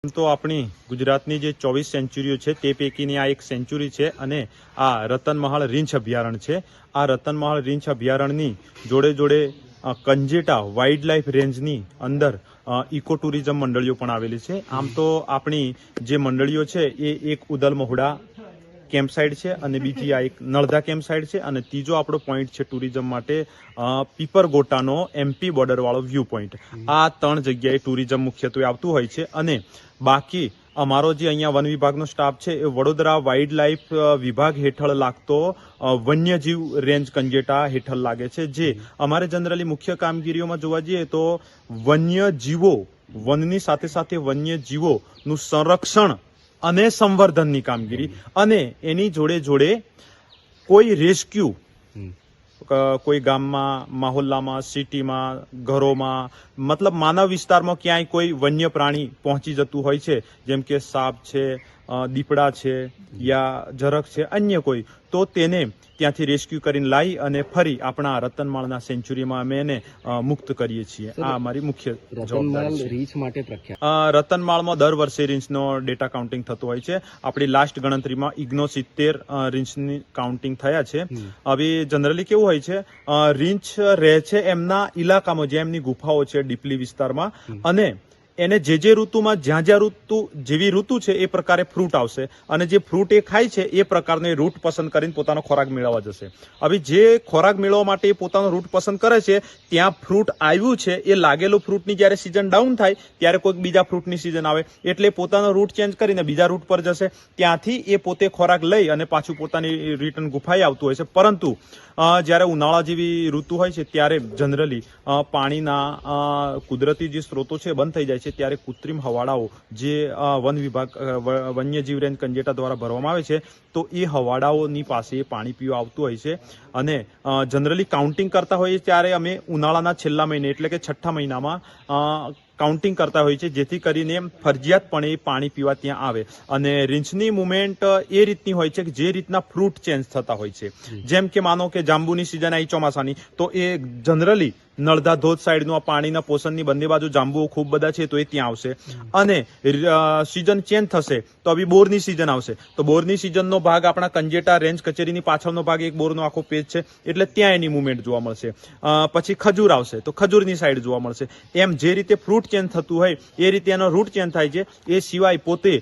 તો આપણી ગુજરાતની જે 24 સેન્ચુરીઓ છે તે પૈકીની આ એક સેન્ચુરી છે અને આ રતનમહાલ રીંછ અભયારણ્ય છે। આ રતનમહાલ રીંછ અભયારણ્યની જોડે જોડે કંજેટા વાઇલ્ડ લાઇફ રેન્જની અંદર ઇકો ટુરિઝમ મંડળીઓ પણ આવેલી છે। આમ તો આપણી જે મંડળીઓ છે એ એક ઉદલ મહુડા કેમ્પ સાઇટ છે અને બીજી આ એક નળધા કેમ્પ સાઇટ છે અને ત્રીજો આપણો પોઈન્ટ છે ટુરિઝમ માટે પીપરગોટાનો MP બોર્ડર વાળો વ્યૂ પોઈન્ટ। આ 3 જગ્યાએ ટુરિઝમ મુખ્યત્વે આવતું હોય છે અને બાકી અમારો જે અહીંયા વન વિભાગનો સ્ટાફ છે એ વડોદરા વાઇલ્ડ લાઇફ વિભાગ હેઠળ લાગતો વન્યજીવ રેન્જ કંજેટા હેઠળ લાગે છે। જે અમારે જનરલી મુખ્ય કામગીરીઓમાં જોવા જઈએ તો વન્યજીવો વનની સાથે સાથે વન્યજીવોનું સંરક્ષણ અને સંવર્ધનની કામગીરી અને એની જોડે જોડે કોઈ રેસ્ક્યુ કોઈ ગામમાં મહોલ્લામાં સિટીમાં ઘરોમાં મતલબ માનવ વિસ્તારમાં ક્યાંય કોઈ વન્ય પ્રાણી પહોંચી જતું હોય છે જેમ કે સાપ છે દીપડા છે યા ઝરખ છે અન્ય કોઈ તો તેને ત્યાંથી રેસ્ક્યુ કરીને લાવી અને ફરી આપણા રતનમાળના સેન્ચુરીમાં અમે એને મુક્ત કરીએ છીએ। આ અમારી મુખ્ય જવાબદારી છે। રીંછ માટે પ્રખ્યાત રતનમાળમાં દર વર્ષે રીંછનો ડેટા કાઉન્ટિંગ થતું હોય છે। આપણી લાસ્ટ ગણતરીમાં 69 રીંછની કાઉન્ટિંગ થયા છે। હવે જનરલી કેવું હોય છે રીંછ રહે છે એમના ઇલાકામાં જ્યાં એમની ગુફાઓ છે ડીપલી વિસ્તારમાં અને એને જે ઋતુમાં જ્યાં ઋતુ જેવી ઋતુ છે એ પ્રકારે ફ્રૂટ આવશે અને જે ફ્રૂટ એ ખાય છે એ પ્રકારનો એ રૂટ પસંદ કરીને પોતાનો ખોરાક મેળવવા જશે। હવે જે ખોરાક મેળવવા માટે એ પોતાનો રૂટ પસંદ કરે છે ત્યાં ફ્રૂટ આવ્યું છે એ લાગેલું ફ્રૂટની જ્યારે સિઝન ડાઉન થાય ત્યારે કોઈક બીજા ફ્રૂટની સિઝન આવે એટલે પોતાનો રૂટ ચેન્જ કરીને બીજા રૂટ પર જશે। ત્યાંથી એ પોતે ખોરાક લઈ અને પાછું પોતાની રિટર્ન ગુફાએ આવતું હોય છે। પરંતુ જ્યારે ઉનાળા જેવી ઋતુ હોય છે ત્યારે જનરલી પાણીના કુદરતી જે સ્ત્રોતો છે બંધ થઈ જાય છે ત્યારે કૃત્રિમ હવાડાઓ જે વન વિભાગ વન્યજીવ રેન્જ કંજેટા દ્વારા ભરવામાં આવે છે તો એ હવાડાઓની પાસે પાણી પીવા આવતું હોય છે અને જનરલી કાઉન્ટિંગ કરતા હોઈએ ત્યારે અમે ઉનાળાના છેલ્લા મહિને એટલે કે 6ઠ્ઠા મહિનામાં કાઉન્ટિંગ કરતા હોય છે જેથી કરીને ફરજિયાતપણે પાણી પીવા ત્યાં આવે અને રીંછની મુવમેન્ટ એ રીતની હોય છે કે જે રીતના ફ્રૂટ ચેન્જ થતા હોય છે। જેમ કે માનો કે જાંબુની સિઝન આવી ચોમાસાની તો એ જનરલી નળધા ધોધ સાઈડનું પાણીના પોષણની બંને બાજુ જાંબુઓ ખૂબ બધા છે તો એ ત્યાં આવશે અને સિઝન ચેન્જ થશે તો હવે બોરની સિઝન આવશે તો બોરની સિઝનનો ભાગ આપણા કંજેટા રેન્જ કચેરીની પાછળનો ભાગ એક બોરનો આખો પેજ છે એટલે ત્યાં એની મુવમેન્ટ જોવા મળશે। પછી ખજૂર આવશે તો ખજૂરની સાઈડ જોવા મળશે। એમ જે રીતે ફ્રૂટ ચેન્જ થતું હોય એ રીતે એનો રૂટ ચેન્જ થાય છે। એ સિવાય પોતે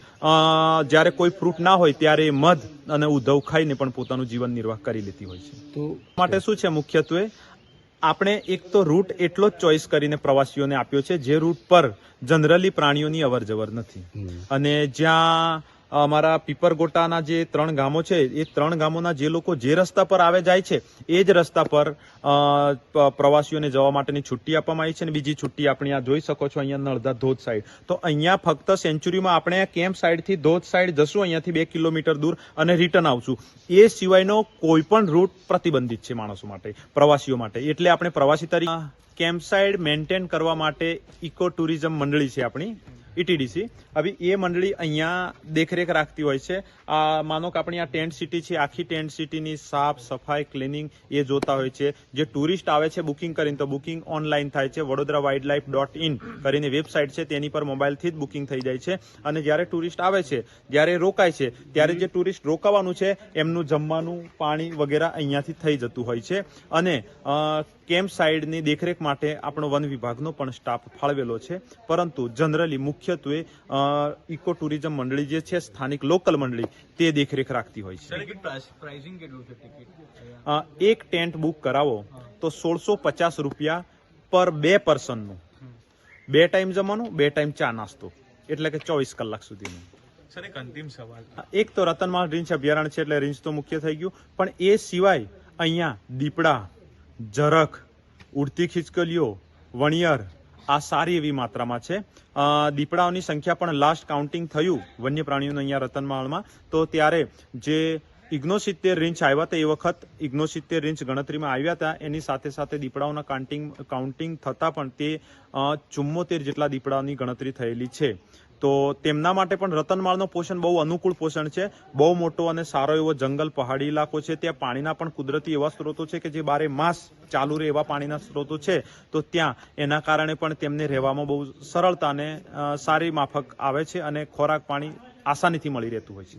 જ્યારે કોઈ ફ્રૂટ ના હોય ત્યારે મધ અને ઉધવ ખાઈને પણ પોતાનું જીવન નિર્વાહ કરી લેતી હોય છે। તો માટે શું છે મુખ્યત્વે આપણે એક તો રૂટ એટલો જ ચોઈસ કરીને પ્રવાસીઓને આપ્યો છે જે રૂટ પર જનરલી પ્રાણીઓની અવર જવર નથી અને જ્યાં અમારા પીપરગોટાના જે 3 ગામો છે એ 3 ગામોના જે લોકો જે રસ્તા પર આવે જાય છે એ જ રસ્તા પર પ્રવાસીઓને જવા માટેની છુટ્ટી આપવામાં આવી છે અને બીજી છુટ્ટી આપણે આ જોઈ શકો છો અહીંયા નળધા ધોધ સાઈડ તો અહીંયા ફક્ત સેન્ચુરીમાં આપણે કેમ્પ સાઈડથી ધોધ સાઈડ જશું અહીંયાથી 2 કિલોમીટર દૂર અને રિટર્ન આવશું। એ સિવાયનો કોઈ પણ રૂટ પ્રતિબંધિત છે માણસો માટે પ્રવાસીઓ માટે એટલે આપણે પ્રવાસી તરીકે કેમ્પ સાઈડ મેન્ટેન કરવા માટે ઇકો ટુરિઝમ મંડળી છે આપણી ETDC। હવે એ મંડળી અહીંયા દેખરેખ રાખતી હોય છે। માનો કે આપણી આ ટેન્ટ સિટી છે આખી ટેન્ટ સિટીની સાફ સફાઈ ક્લિનિંગ એ જોતા હોય છે। જે ટુરિસ્ટ આવે છે બુકિંગ કરીને તો બુકિંગ ઓનલાઈન થાય છે www.wildlife.in કરીને વેબસાઇટ છે તેની પર મોબાઈલથી જ બુકિંગ થઈ જાય છે અને જ્યારે ટુરિસ્ટ આવે છે જ્યારે રોકાય છે ત્યારે જે ટુરિસ્ટ રોકાવાનું છે એમનું જમવાનું પાણી વગેરે અહીંયાથી થઈ જતું હોય છે અને કેમ્પ સાઇડની દેખરેખ માટે આપણો વન વિભાગનો પણ સ્ટાફ ફાળવેલો છે પરંતુ જનરલી મુખ્યત્વે ઇકો ટુરિઝમ મંડળી જે છે સ્થાનિક લોકલ મંડળી તે દેખરેખ રાખતી હોય છે। એક ટેન્ટ બુક કરાવો તો 1650 રૂપિયા પર 2 પર્સનનું 2 ટાઈમ જમવાનું 2 ટાઈમ ચા નાસ્તો એટલે કે 24 કલાક સુધીનું। સર એક અંતિમ સવાલ એક તો રતનમાળ રીંછ અભયારણ્ય છે એટલે રીંછ તો મુખ્ય થઈ ગયું પણ એ સિવાય અહીંયા દીપડા ઝરખ ઉડતી ખિચકલીઓ વણિયર આ સારી એવી માત્રામાં છે। દીપડાઓની સંખ્યા પણ લાસ્ટ કાઉન્ટિંગ થયું વન્ય પ્રાણીઓનું અહીંયા રતનમાળમાં તો ત્યારે જે 69 રીંછ આવ્યા હતા એ વખત 69 રીંછ ગણતરીમાં આવ્યા હતા. એની સાથે સાથે દીપડાઓના કાઉન્ટિંગ થતા પણ તે 74 જેટલા દીપડાની ગણતરી થયેલી છે. તો તેમના માટે પણ રતનમાળનો પોષણ બહુ અનુકૂળ પોષણ છે. બહુ મોટો અને સારો એવો જંગલ પહાડી ઇલાકો છે. ત્યાં પાણીના પણ કુદરતી એવા સ્ત્રોતો છે કે જે 12 માસ ચાલુ રહે એવા પાણીના સ્ત્રોતો છે. તો ત્યાં એના કારણે પણ તેમને રહેવામાં બહુ સરળતા અને સારી માફક આવે છે અને ખોરાક પાણી આસાનીથી મળી રહેતું હોય છે.